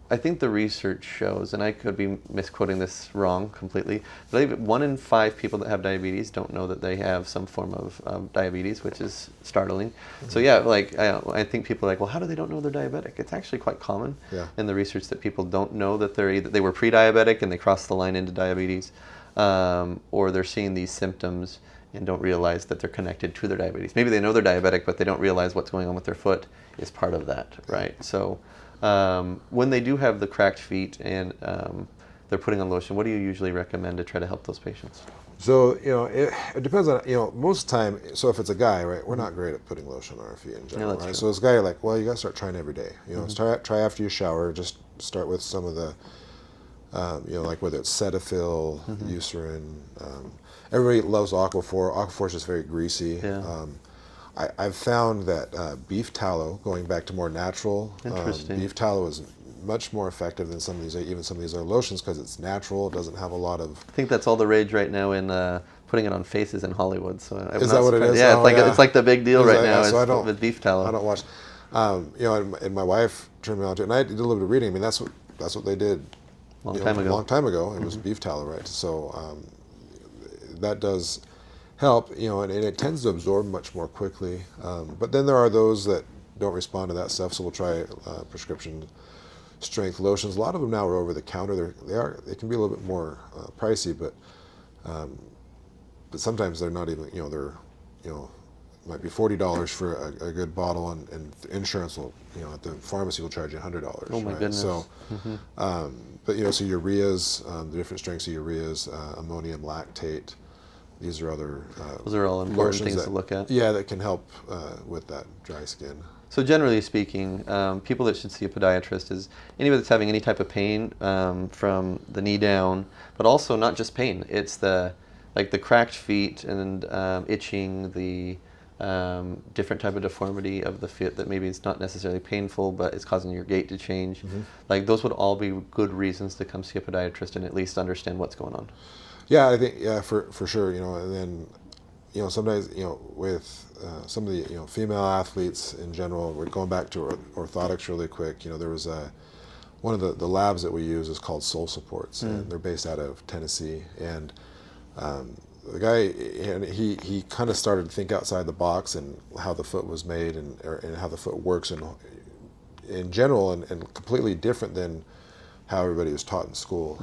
I think the research shows, and I could be misquoting this wrong completely, but I believe 1 in 5 people that have diabetes don't know that they have some form of diabetes, which is startling. So yeah, like I think people are like, well, how do they don't know they're diabetic? It's actually quite common in the research that people don't know that they were pre-diabetic and they crossed the line into diabetes, or they're seeing these symptoms and don't realize that they're connected to their diabetes. Maybe they know they're diabetic, but they don't realize what's going on with their foot is part of that, right? So when they do have the cracked feet and they're putting on lotion, what do you usually recommend to try to help those patients? So it depends on most of the time. So if it's a guy, right, we're not great at putting lotion on our feet in general, that's right? true. So this guy, like, well, you got to start trying every day. Try after you shower. Just start with some of the like whether it's Cetaphil, Eucerin. Everybody loves Aquaphor. Aquaphor is just very greasy. Yeah. I've found that beef tallow, going back to more natural, Interesting. beef tallow is much more effective than some of these, even some of these other lotions, because it's natural. It doesn't have a lot of. I think that's all the rage right now in putting it on faces in Hollywood. So I'm Is not that what it surprised. is? Yeah, Oh, it's like the big deal right now So I is don't with beef tallow. I don't watch. You know, and my wife turned me on to it, and I did a little bit of reading. I mean, that's what they did. Long time ago. A long time ago. It was beef tallow, right? So that does help, you know, and it tends to absorb much more quickly. But then there are those that don't respond to that stuff, so we'll try prescription strength lotions. A lot of them now are over the counter. They can be a little bit more pricey, but sometimes they're not even, you know, they're, you know, might be $40 for a good bottle, and insurance will, you know, at the pharmacy will charge you $100. Oh my right? goodness. So, but you know, so ureas, the different strengths of ureas, ammonium lactate. These are other Those are all important lotions things to look at. Yeah, that can help with that dry skin. So generally speaking, people that should see a podiatrist is anybody that's having any type of pain from the knee down, but also not just pain. It's the cracked feet and itching, the different type of deformity of the foot that maybe it's not necessarily painful, but it's causing your gait to change. Like those would all be good reasons to come see a podiatrist and at least understand what's going on. Yeah, I think for sure. You know, and then you know sometimes you know with some of the female athletes in general. We're going back to orthotics really quick. You know, there was one of the labs that we use is called Soul Supports, and they're based out of Tennessee. And the guy, and he kind of started to think outside the box and how the foot was made and how the foot works in general, and completely different than how everybody was taught in school.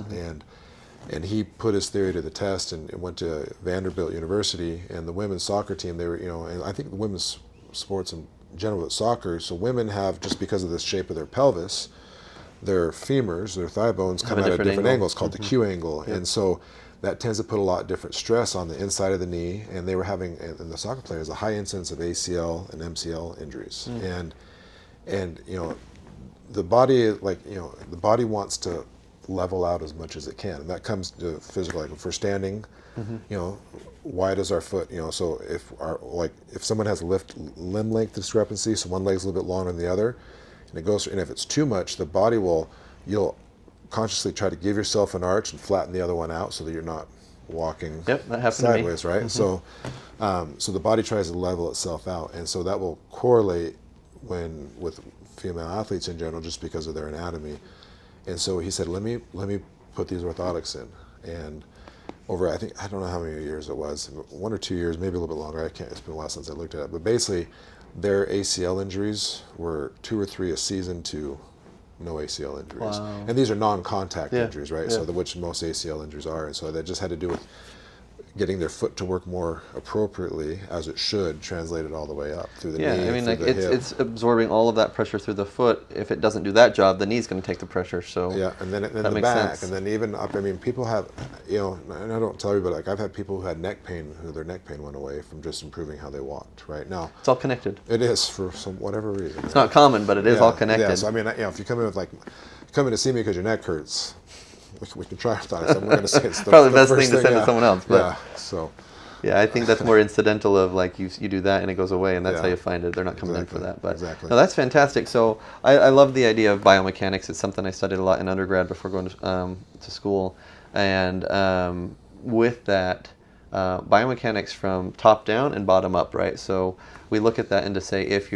And he put his theory to the test and went to Vanderbilt University, and the women's soccer team, they were, you know, and I think the women's sports in general, but soccer, so women have, just because of the shape of their pelvis, their femurs, their thigh bones come out at different angles called the Q angle. And so that tends to put a lot of different stress on the inside of the knee, and they were having, and the soccer players, a high incidence of ACL and MCL injuries. And you know, the body, like, you know, the body wants to level out as much as it can, and that comes to physical. Like if we're standing, you know, why does our foot, you know, so if someone has limb length discrepancy, so one leg's a little bit longer than the other, and it goes, and if it's too much, the body you'll consciously try to give yourself an arch and flatten the other one out so that you're not walking That happened sideways, to me. right? So the body tries to level itself out, and so that will correlate with female athletes in general, just because of their anatomy. And so he said, let me put these orthotics in. And over, I don't know how many years it was, 1 or 2 years, maybe a little bit longer, it's been a while since I looked at it. But basically, their ACL injuries were 2 or 3 a season to no ACL injuries. Wow. And these are non-contact injuries, right? Yeah. So which most ACL injuries are. And so that just had to do with getting their foot to work more appropriately, as it should, translated all the way up through the knee. Yeah, I mean, like through the hip. it's absorbing all of that pressure through the foot. If it doesn't do that job, the knee's going to take the pressure. So yeah, and then that the makes back, sense. and then even up. I mean, people have, you know, and I don't tell everybody, like I've had people who had neck pain, who their neck pain went away from just improving how they walked. Right now, It's all connected. it is for whatever reason. It's not common, but it is all connected. Yeah, so I mean, you know, if you come in to see me because your neck hurts, we can try orthotics. I'm going to say it's Probably the best first thing to send to someone else. But yeah, so. yeah, I think that's more incidental of like you do that and it goes away, and that's how Yeah. you find it. They're not coming in for that. But Exactly. no, that's fantastic. So I love the idea of biomechanics. It's something I studied a lot in undergrad before going to school. And with that, biomechanics from top down and bottom up, right? So we look at that and to say if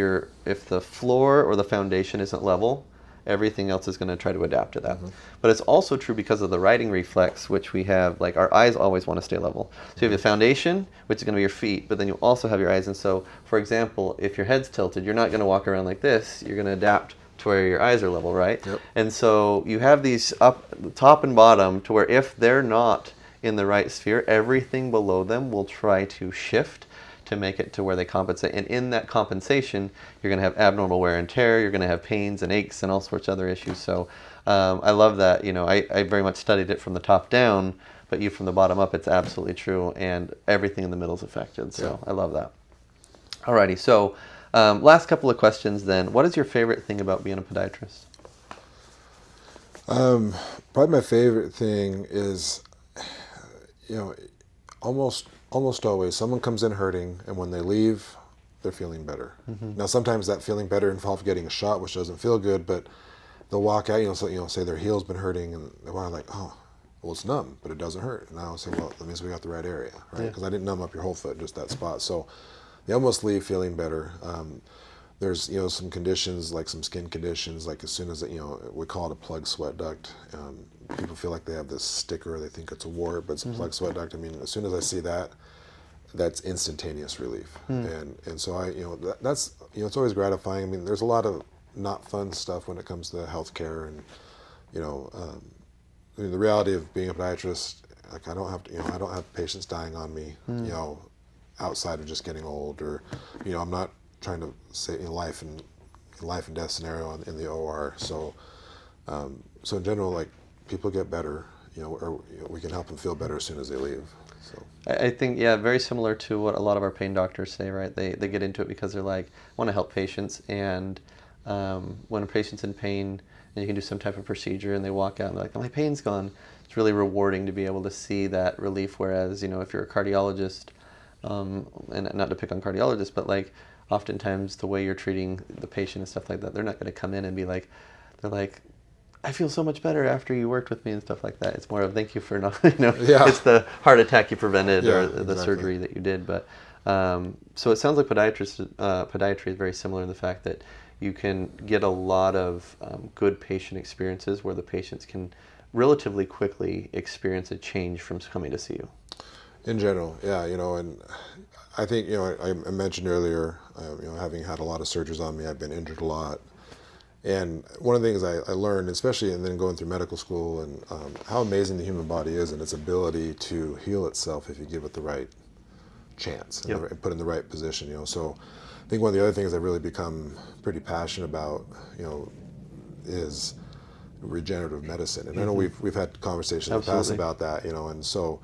the floor or the foundation isn't level, everything else is going to try to adapt to that. But it's also true because of the righting reflex, which we have, like our eyes always want to stay level. So you have the foundation, which is going to be your feet, but then you also have your eyes. And so, for example, if your head's tilted, you're not going to walk around like this. You're going to adapt to where your eyes are level, right? Yep. And so you have these up, top and bottom, to where if they're not in the right sphere, everything below them will try to shift to make it to where they compensate. And in that compensation, you're going to have abnormal wear and tear, you're going to have pains and aches and all sorts of other issues. So I love that. You know, I very much studied it from the top down, but you from the bottom up, it's absolutely true. And everything in the middle is affected. So I love that. Alrighty, so last couple of questions then. What is your favorite thing about being a podiatrist? Probably my favorite thing is, you know, almost always someone comes in hurting, and when they leave, they're feeling better. Now, sometimes that feeling better involves getting a shot, which doesn't feel good, but they'll walk out, say their heel's been hurting, and they're like, oh, well, it's numb, but it doesn't hurt. And I'll say, well, that means we got the right area, right? Because I didn't numb up your whole foot, just that spot. So they almost leave feeling better. There's some conditions, like some skin conditions, like as soon as we call it a plug sweat duct. People feel like they have this sticker, they think it's a wart, but it's a plug sweat duct. I mean, as soon as I see that, that's instantaneous relief. And so that's it's always gratifying. I mean, there's a lot of not fun stuff when it comes to healthcare, and I mean, the reality of being a podiatrist, like I don't have patients dying on me, outside of just getting old, or I'm not trying to say life and death scenario in the OR. So in general, like people get better, or we can help them feel better as soon as they leave. So I think, yeah, very similar to what a lot of our pain doctors say, right? They get into it because they're like, I want to help patients, and when a patient's in pain and you can do some type of procedure and they walk out and they're like, oh, my pain's gone, it's really rewarding to be able to see that relief. Whereas, if you're a cardiologist, and not to pick on cardiologists, but like oftentimes the way you're treating the patient and stuff like that, they're not going to come in and be like, they're like, I feel so much better after you worked with me and stuff like that. It's more of thank you for not, it's the heart attack you prevented, or the surgery that you did. But so it sounds like podiatry is very similar in the fact that you can get a lot of good patient experiences where the patients can relatively quickly experience a change from coming to see you. In general, yeah, and I think, I mentioned earlier, having had a lot of surgeries on me, I've been injured a lot. And one of the things I learned, especially and then going through medical school, and how amazing the human body is and its ability to heal itself if you give it the right chance and put in the right position. So I think one of the other things I've really become pretty passionate about, is regenerative medicine. And I know we've had conversations in the past about that, and so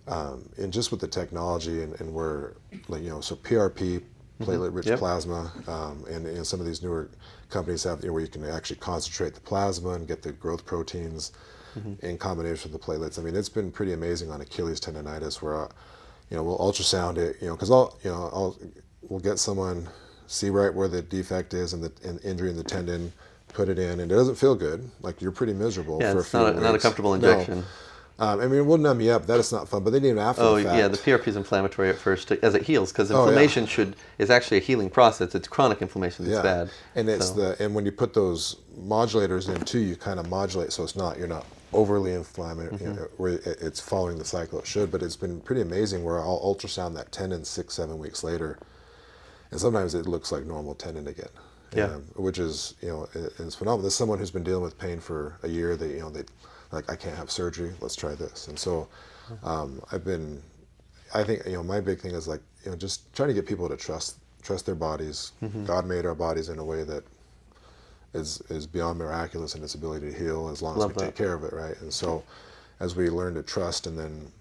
and just with the technology and where, like, so PRP, platelet-rich plasma, and some of these newer companies have, where you can actually concentrate the plasma and get the growth proteins in combination with the platelets. I mean, it's been pretty amazing on Achilles tendonitis, where we'll ultrasound it, because we'll get someone, see right where the defect is and the injury in the tendon, put it in, and it doesn't feel good. Like, you're pretty miserable for a few weeks. Not a comfortable injection. No. I mean, it will numb you up. That is not fun, but they need an after the fact. Oh, yeah, the PRP is inflammatory at first as it heals, because inflammation is actually a healing process. It's chronic inflammation that's bad. And and when you put those modulators in too, you kind of modulate, so you're not overly inflammatory, where it's following the cycle it should. But it's been pretty amazing where I'll ultrasound that tendon 6-7 weeks later, and sometimes it looks like normal tendon again. Which is it's phenomenal. There's someone who's been dealing with pain for a year. They like, I can't have surgery, let's try this. And so I think my big thing is, like, just trying to get people to trust their bodies. God made our bodies in a way that is beyond miraculous in its ability to heal, as long as we take care of it, right? And so as we learn to trust, and then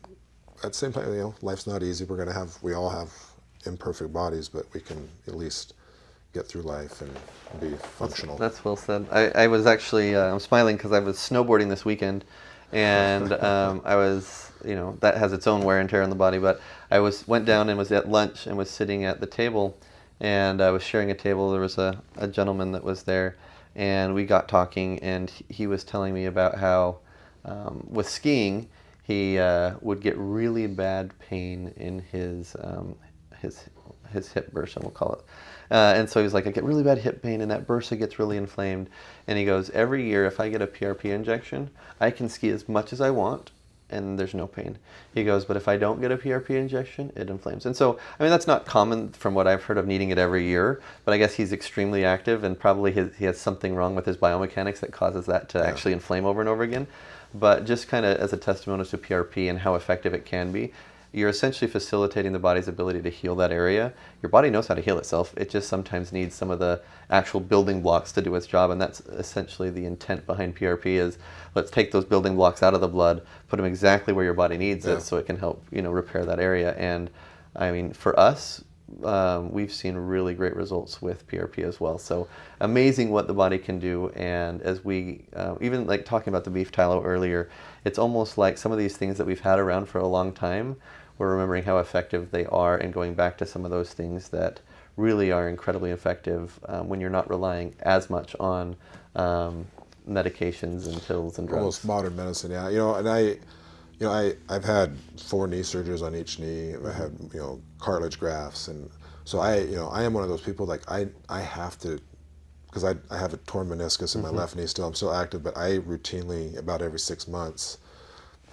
at the same time, life's not easy. We all have imperfect bodies, but we can at least get through life and be functional. That's well said. I was actually, I'm smiling because I was snowboarding this weekend, and I was, that has its own wear and tear on the body, but I went down and was at lunch and was sitting at the table, and I was sharing a table. There was a gentleman that was there, and we got talking, and he was telling me about how with skiing, he would get really bad pain in his hip bursa, we'll call it. And so he was like, I get really bad hip pain, and that bursa gets really inflamed. And he goes, every year if I get a PRP injection, I can ski as much as I want, and there's no pain. He goes, but if I don't get a PRP injection, it inflames. And so, I mean, that's not common from what I've heard of needing it every year, but I guess he's extremely active, and probably he has something wrong with his biomechanics that causes that to actually inflame over and over again. But just kind of as a testimony to PRP and how effective it can be, you're essentially facilitating the body's ability to heal that area. Your body knows how to heal itself. It just sometimes needs some of the actual building blocks to do its job, and that's essentially the intent behind PRP is, let's take those building blocks out of the blood, put them exactly where your body needs it, so it can help, repair that area. And I mean, for us, we've seen really great results with PRP as well. So amazing what the body can do. And as we, even like talking about the beef tallow earlier, it's almost like some of these things that we've had around for a long time, we're remembering how effective they are, and going back to some of those things that really are incredibly effective when you're not relying as much on medications and pills and drugs. Almost modern medicine, yeah. I've had 4 knee surgeries on each knee. I had, cartilage grafts, and so I am one of those people, like I have to, because I have a torn meniscus in my left knee still. I'm still active, but I routinely, about every 6 months,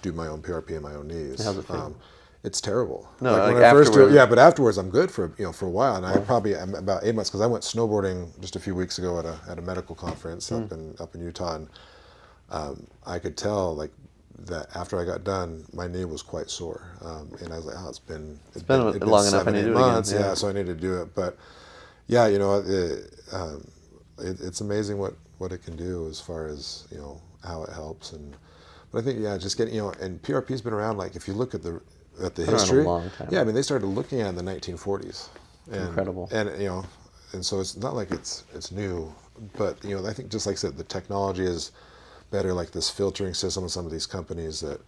do my own PRP in my own knees. How's it feel? It's terrible. No, like like when I first do it, afterwards. yeah, but afterwards I'm good for a while, and I probably am about 8 months, because I went snowboarding just a few weeks ago at a medical conference up in Utah, and I could tell, like, that after I got done, my knee was quite sore, and I was like, oh, it's been long enough. I need to do it again. months, yeah. So I need to do it, but yeah, it's amazing what it can do as far as how it helps, but I think, yeah, just getting, and PRP's been around, like, if you look at the history, a long time. yeah, I mean, they started looking at it in the 1940s, and, Incredible. and so it's not like it's new, but I think, just like I said, the technology is better, like this filtering system of some of these companies, that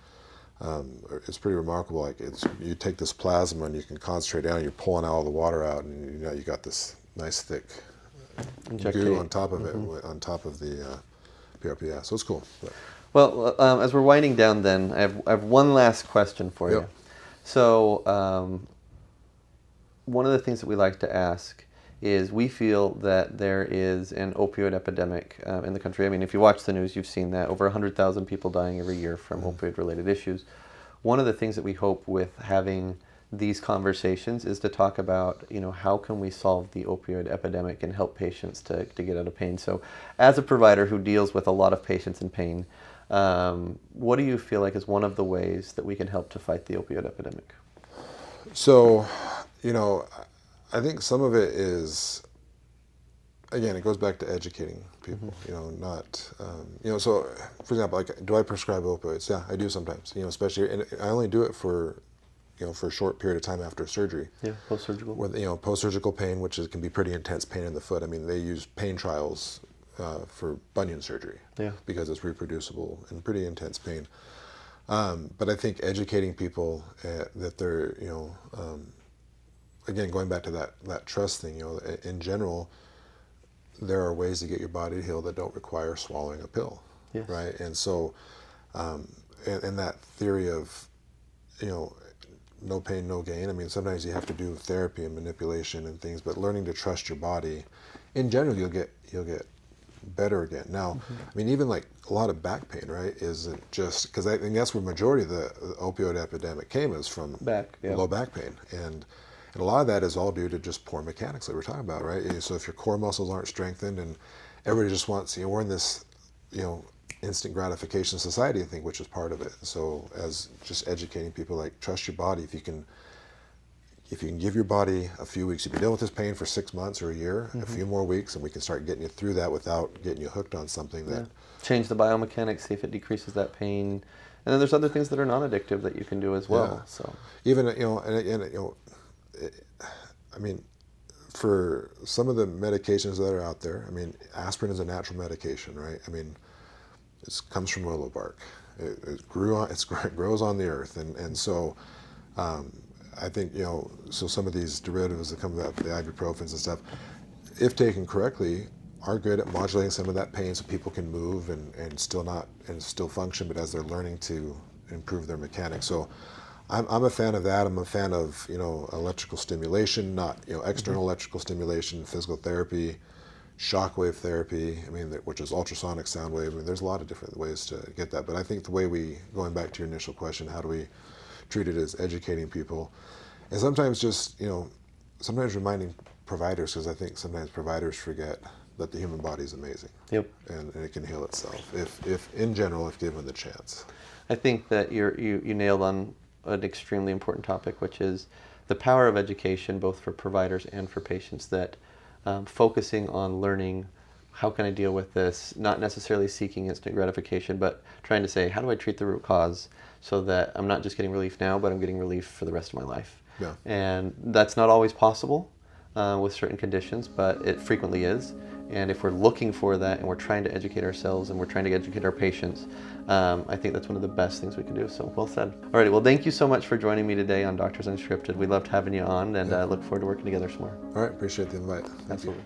it's pretty remarkable. Like, you take this plasma and you can concentrate down, you're pulling all the water out, and you got this nice thick goo on top of it, on top of the PRP. Yeah, so it's cool. But. Well, as we're winding down, then I have one last question for you. Yep. So, one of the things that we like to ask is, we feel that there is an opioid epidemic in the country. I mean, if you watch the news, you've seen that over 100,000 people dying every year from opioid-related issues. One of the things that we hope with having these conversations is to talk about, how can we solve the opioid epidemic and help patients to get out of pain. So, as a provider who deals with a lot of patients in pain, what do you feel like is one of the ways that we can help to fight the opioid epidemic? So, I think some of it is, again, it goes back to educating people, not, so, for example, like, do I prescribe opioids? Yeah, I do sometimes, especially, and I only do it for a short period of time after surgery. Yeah, post-surgical. With, post-surgical pain, which can be pretty intense pain in the foot. I mean, they use pain trials for bunion surgery, because it's reproducible and pretty intense pain. But I think educating people that they're, again, going back to that trust thing, in general, there are ways to get your body to heal that don't require swallowing a pill, right? And so, and that theory of, no pain, no gain. I mean, sometimes you have to do therapy and manipulation and things, but learning to trust your body, in general, you'll get better again. Now, I mean, even like a lot of back pain, right, isn't just, because I think that's where the majority of the opioid epidemic came, is from low back pain, and a lot of that is all due to just poor mechanics that we're talking about, right? So if your core muscles aren't strengthened, and everybody just wants, we're in this, instant gratification society, I think, which is part of it. So, as just educating people, like, trust your body. If you can give your body a few weeks, you've been dealing with this pain for 6 months or a year, a few more weeks, and we can start getting you through that without getting you hooked on something that... Change the biomechanics, see if it decreases that pain. And then there's other things that are non-addictive that you can do as well. So even, I mean, for some of the medications that are out there, I mean, aspirin is a natural medication, right? I mean, it comes from willow bark. It grows on the earth, and so I think, so some of these derivatives that come out, the ibuprofens and stuff, if taken correctly, are good at modulating some of that pain, so people can move and still function, but as they're learning to improve their mechanics. So I'm a fan of that. I'm a fan of, electrical stimulation, not, external electrical stimulation, physical therapy, shockwave therapy, I mean, which is ultrasonic sound wave. I mean, there's a lot of different ways to get that. But I think the way going back to your initial question, how do we treat it, as educating people, and sometimes just, sometimes reminding providers, because I think sometimes providers forget that the human body is amazing. Yep. And it can heal itself, if in general, if given the chance. I think that you nailed on an extremely important topic, which is the power of education, both for providers and for patients, that focusing on learning, how can I deal with this, not necessarily seeking instant gratification, but trying to say, how do I treat the root cause so that I'm not just getting relief now, but I'm getting relief for the rest of my life. Yeah. And that's not always possible with certain conditions, but it frequently is. And if we're looking for that and we're trying to educate ourselves and we're trying to educate our patients, I think that's one of the best things we can do. So well said. Alrighty, well, thank you so much for joining me today on Doctors Unscripted. We loved having you on, and look forward to working together some more. All right, appreciate the invite. Thank you. Absolutely.